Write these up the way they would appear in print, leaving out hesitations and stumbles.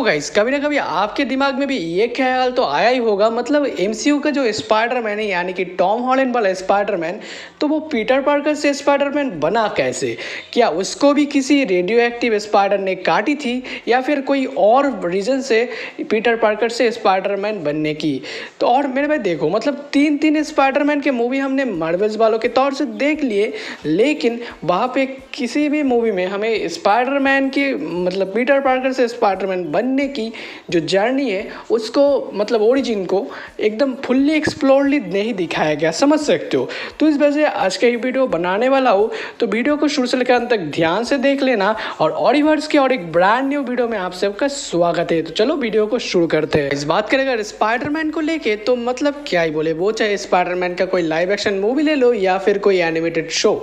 तो गाइस कभी ना कभी आपके दिमाग में भी ये ख्याल तो आया ही होगा, मतलब एमसीयू का जो स्पाइडरमैन है यानी कि टॉम हॉलैंड वाला स्पाइडरमैन, तो वो पीटर पार्कर से स्पाइडरमैन बना कैसे? क्या उसको भी किसी रेडियो एक्टिव स्पाइडर ने काटी थी या फिर कोई और रीज़न से पीटर पार्कर से स्पाइडरमैन बनने की? तो और मेरे भाई देखो, मतलब तीन स्पाइडरमैन के मूवी हमने मार्वल्स वालों के तौर से देख लिए, लेकिन वहाँ पे किसी भी मूवी में हमें स्पाइडरमैन की मतलब पीटर पार्कर से स्पाइडरमैन बनने की जो जर्नी है उसको, मतलब ओरिजिन को एकदम फुल्ली एक्सप्लोरली नहीं दिखाया गया, समझ सकते हो। तो इस वजह से आज का ये वीडियो बनाने वाला हूँ, तो वीडियो को शुरू से लेकर अंत तक ध्यान से देख लेना। और ऑडिवर्स के और एक ब्रांड न्यू वीडियो में आप सबका स्वागत है। तो चलो वीडियो को शुरू करते हैं। इस बात करें अगर स्पाइडरमैन को लेके, तो मतलब क्या ही बोले, वो चाहे स्पाइडरमैन का कोई लाइव एक्शन मूवी ले लो या फिर कोई एनिमेटेड शो,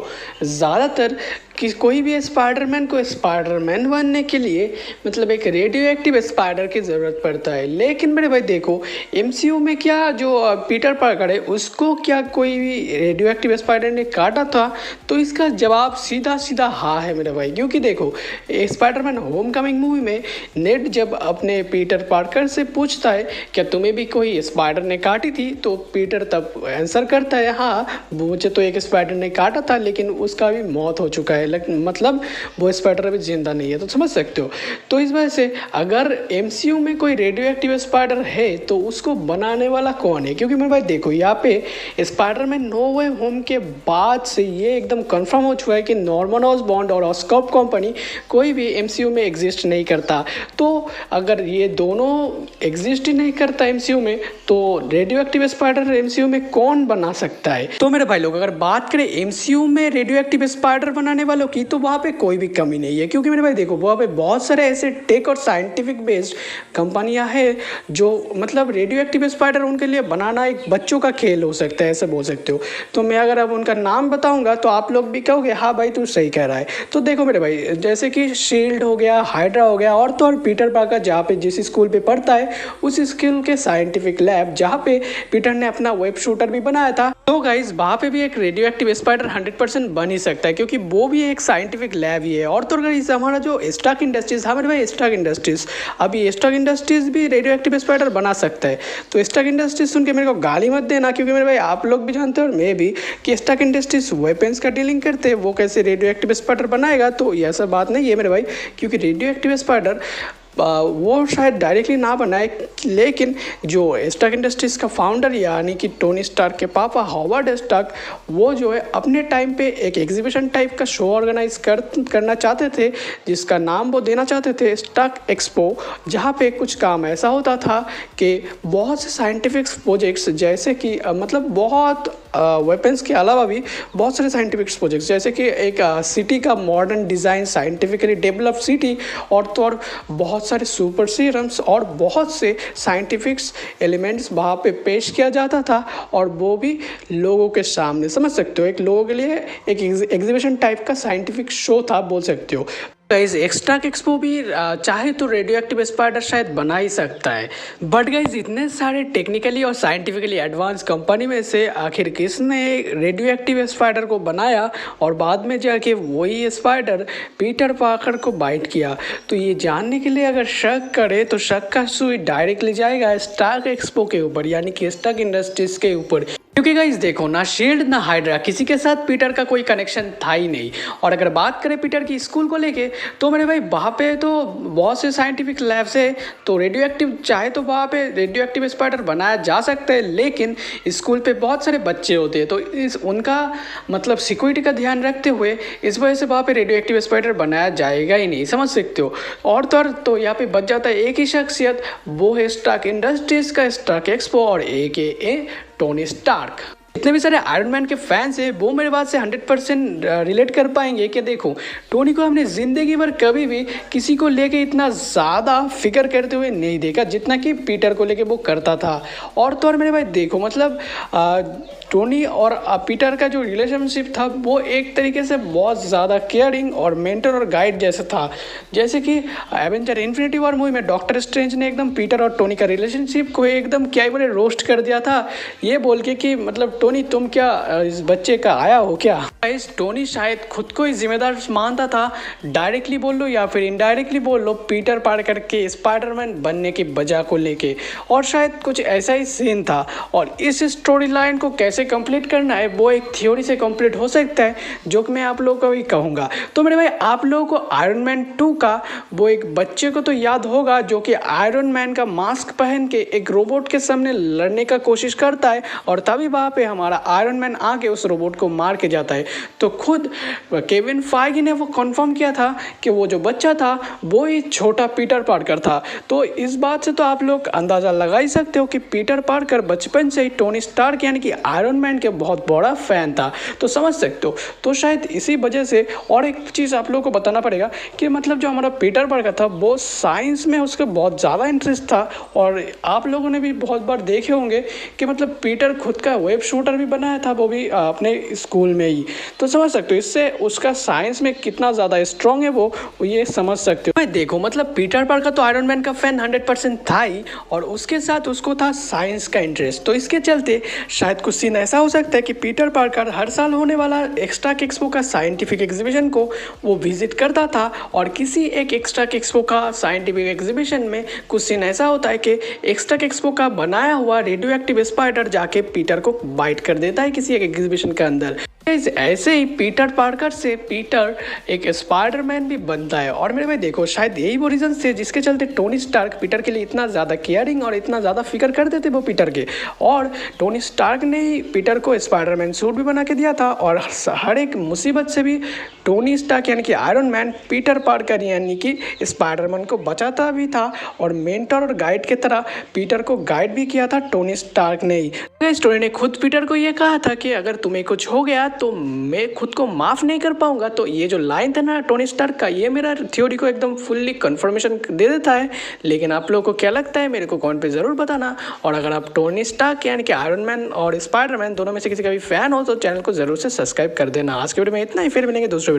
ज़्यादातर कि कोई भी स्पाइडरमैन को स्पाइडरमैन बनने के लिए मतलब एक रेडियो एक्टिव स्पाइडर की ज़रूरत पड़ता है। लेकिन मेरे भाई देखो, एमसीयू में क्या जो पीटर पार्कर है उसको क्या कोई भी रेडियो एक्टिव स्पाइडर ने काटा था? तो इसका जवाब सीधा सीधा हाँ है मेरे भाई, क्योंकि देखो स्पाइडरमैन होम कमिंग मूवी में नेड जब अपने पीटर पार्कर से पूछता है क्या तुम्हें भी कोई स्पाइडर ने काटी थी, तो पीटर तब आंसर करता है हाँ मुझे तो एक स्पाइडर ने काटा था लेकिन उसका भी मौत हो चुका है, मतलब वो स्पाइडर अभी जिंदा नहीं है। तो समझ सकते हो। तो इस वजह से अगर एमसीयू में कोई रेडियो एक्टिव स्पाइडर है तो उसको बनाने वाला कौन है? क्योंकि मेरे भाई देखो, यहाँ पे स्पाइडरमैन नो वे होम के बाद से ये एकदम कंफर्म हो चुका है कि नॉर्मन ऑसबॉर्न और ऑस्कॉप कंपनी कोई भी एमसीयू में एग्जिस्ट नहीं करता। तो अगर ये दोनों एग्जिस्ट ही नहीं करता एमसीयू में, तो रेडियो एक्टिव स्पाइडर एमसीयू में कौन बना सकता है? तो मेरे भाई लोग अगर बात करें एमसीयू में रेडियो एक्टिव स्पाइडर बनाने वालों की, तो वहाँ पे कोई भी कमी नहीं है। क्योंकि मेरे भाई देखो, वहाँ पे बहुत सारे ऐसे टेक और साइंटिफिक बेस्ड कंपनियां हैं जो मतलब रेडियो एक्टिव स्पाइडर उनके लिए बनाना एक बच्चों का खेल हो सकता है, ऐसे बोल सकते हो। तो मैं अगर अब उनका नाम बताऊंगा तो आप लोग भी कहोगे हाँ भाई तू सही कह रहा है। तो देखो मेरे भाई, जैसे कि शील्ड हो गया, हाइड्रा हो गया, और तो और पीटर पार्कर जहाँ पे जिस स्कूल पे पढ़ता है उस स्कूल के साइंटिफिक लैब जहाँ पे पीटर ने अपना वेब शूटर भी बनाया था, तो गाइज वहाँ पे भी एक रेडियो एक्टिव स्पाइडर 100% बन ही सकता है, क्योंकि वो भी एक साइंटिफिक लैब ही है। और तो अगर हमारा जो स्टार्क इंडस्ट्रीज, हमारे भाई स्टार्क इंडस्ट्रीज, अभी स्टार्क इंडस्ट्रीज भी रेडियो एक्टिव स्पाइडर बना सकता है। तो स्टार्क इंडस्ट्रीज सुन के मेरे को गाली मत देना, क्योंकि मेरे भाई आप लोग भी जानते हो और मैं भी कि स्टार्क इंडस्ट्रीज वेपन्स का डीलिंग करते हैं, वो कैसे रेडियो एक्टिव स्पाइडर बनाएगा? तो ये ऐसा बात नहीं है मेरे भाई, क्योंकि रेडियो एक्टिव स्पाइडर वो शायद डायरेक्टली ना बनाए, लेकिन जो स्टार्क इंडस्ट्रीज का फाउंडर यानी कि टोनी स्टार्क के पापा हॉवर्ड स्टार्क, वो जो है अपने टाइम पे एक एग्जीबिशन टाइप का शो ऑर्गेनाइज करना चाहते थे, जिसका नाम वो देना चाहते थे स्टार्क एक्सपो, जहाँ पे कुछ काम ऐसा होता था कि बहुत से साइंटिफिक प्रोजेक्ट्स, जैसे कि मतलब बहुत वेपन्स के अलावा भी बहुत सारे साइंटिफिक प्रोजेक्ट्स, जैसे कि एक सिटी का modern design, scientifically developed city, और तो और बहुत सारे सुपर सीरम्स और बहुत से साइंटिफिक्स एलिमेंट्स वहाँ पे पेश किया जाता था, और वो भी लोगों के सामने, समझ सकते हो, एक लोगों के लिए एक एग्जीबिशन टाइप का साइंटिफिक शो था, बोल सकते हो। गाइज स्टार्क एक्सपो भी चाहे तो रेडियो एक्टिव स्पाइडर शायद बना ही सकता है, बट गाइज इतने सारे टेक्निकली और साइंटिफिकली एडवांस कंपनी में से आखिर किसने रेडियो एक्टिव स्पाइडर को बनाया और बाद में जाके वही स्पाइडर पीटर पार्कर को बाइट किया? तो ये जानने के लिए अगर शक करे तो शक का सुई डायरेक्टली जाएगा स्टार्क एक्सपो के ऊपर, यानी कि स्टार्क इंडस्ट्रीज के ऊपर। क्योंकि गाइस देखो, ना शील्ड ना हाइड्रा, किसी के साथ पीटर का कोई कनेक्शन था ही नहीं। और अगर बात करें पीटर की स्कूल को लेके, तो मेरे भाई वहाँ पे तो बहुत से साइंटिफिक लैब्स है, तो रेडियो एक्टिव चाहे तो वहाँ पे रेडियो एक्टिव स्पाइडर बनाया जा सकता है, लेकिन स्कूल पे बहुत सारे बच्चे होते हैं, तो उनका मतलब सिक्योरिटी का ध्यान रखते हुए इस वजह से वहाँ पे रेडियो एक्टिव स्पाइडर बनाया जाएगा ही नहीं, समझ सकते हो। और तो यहाँ पे बच जाता है एक ही शख्सियत, वो है स्टार्क इंडस्ट्रीज का स्टार्क एक्सपो और AKA टोनी स्टार्क। जितने भी सारे आयरन मैन के फैंस हैं वो मेरे बात से 100% रिलेट कर पाएंगे कि देखो, टोनी को हमने ज़िंदगी भर कभी भी किसी को लेके इतना ज़्यादा फिक्र करते हुए नहीं देखा जितना कि पीटर को लेके वो करता था। और तो और मेरे भाई देखो, मतलब टोनी और पीटर का जो रिलेशनशिप था वो एक तरीके से बहुत ज़्यादा केयरिंग और मेंटर और गाइड जैसा था। जैसे कि एवेंजर इन्फिनिटी वॉर मूवी में डॉक्टर स्ट्रेंज ने एकदम पीटर और टोनी का रिलेशनशिप को एकदम क्या ही बोले रोस्ट कर दिया था, ये बोल के कि मतलब टोनी तुम क्या इस बच्चे का आया हो क्या? गाइस टोनी शायद खुद को ही जिम्मेदार मानता था, डायरेक्टली बोल लो या फिर इनडायरेक्टली बोल लो, पीटर पार्कर के स्पाइडरमैन बनने की वजह को लेके। और शायद कुछ ऐसा ही सीन था। और इस स्टोरी लाइन को कैसे कंप्लीट करना है वो एक थ्योरी से कंप्लीट हो सकता है, जो कि मैं आप लोगों को भी कहूँगा। तो मेरे भाई आप लोगों को आयरन मैन 2 का वो एक बच्चे को तो याद होगा जो कि आयरन मैन का मास्क पहन के एक रोबोट के सामने लड़ने का कोशिश करता है, और तभी वहाँ पे हमारा आयरन मैन आके उस रोबोट को मार के जाता है। तो खुद केविन फाइगी ने वो कंफर्म किया था कि वो जो बच्चा था वो ही छोटा पीटर पार्कर था। तो इस बात से तो आप लोग अंदाज़ा लगा ही सकते हो कि पीटर पार्कर बचपन से ही टोनी स्टार्क यानी कि आयरन मैन के बहुत बड़ा फैन था। तो समझ सकते हो। तो शायद इसी वजह से, और एक चीज़ आप लोगों को बताना पड़ेगा कि मतलब जो हमारा पीटर पार्कर था वो साइंस में उसका बहुत ज़्यादा इंटरेस्ट था। और आप लोगों ने भी बहुत बार देखे होंगे कि मतलब पीटर खुद का वेब शूटर भी बनाया था, वो भी अपने स्कूल में ही। तो समझ सकते हो इससे उसका साइंस में कितना ज़्यादा स्ट्रॉन्ग है वो ये समझ सकते हो। मैं देखो मतलब पीटर पार्कर तो आयरन मैन का फैन 100% था ही, और उसके साथ उसको था साइंस का इंटरेस्ट। तो इसके चलते शायद कुछ सीन ऐसा हो सकता है कि पीटर पार्कर हर साल होने वाला एक्सट्रैक एक्सपो का साइंटिफिक एग्जीबिशन को वो विजिट करता था, और किसी एक एक्सट्रैक एक्सपो का साइंटिफिक एग्जीबिशन में कुछ सीन ऐसा होता है कि एक्सट्रैक एक्सपो का बनाया हुआ रेडियो एक्टिव स्पाइडर जाके पीटर को बाइट कर देता है किसी एक एग्जीबिशन के अंदर। ऐसे ही पीटर पार्कर से पीटर एक स्पाइडरमैन भी बनता है। और मेरे भाई देखो शायद यही वो रीजन थे जिसके चलते टोनी स्टार्क पीटर के लिए इतना ज़्यादा केयरिंग और इतना ज़्यादा फिक्र करते थे वो पीटर के। और टोनी स्टार्क ने ही पीटर को स्पाइडरमैन सूट भी बना के दिया था, और हर एक मुसीबत से भी टोनी स्टार्क यानी कि आयरन मैन पीटर पार्कर यानी कि स्पाइडरमैन को बचाता भी था, और मेंटर और गाइड की तरह पीटर को गाइड भी किया था टोनी स्टार्क ने ही। स्टोरी ने खुद पीटर को ये कहा था कि अगर तुम्हें कुछ हो गया तो मैं खुद को माफ़ नहीं कर पाऊंगा। तो ये जो लाइन था ना टोनी स्टार्क का, ये मेरा थ्योरी को एकदम फुल्ली कंफर्मेशन दे देता है। लेकिन आप लोगों को क्या लगता है मेरे को कमेंट पे ज़रूर बताना। और अगर आप टोनी स्टार्क यानी कि आयरन मैन और स्पाइडरमैन दोनों में से किसी का भी फैन हो तो चैनल को ज़रूर से सब्सक्राइब कर देना। आज के वीडियो में इतना ही, फिर मिलेंगे दूसरे वीडियो में।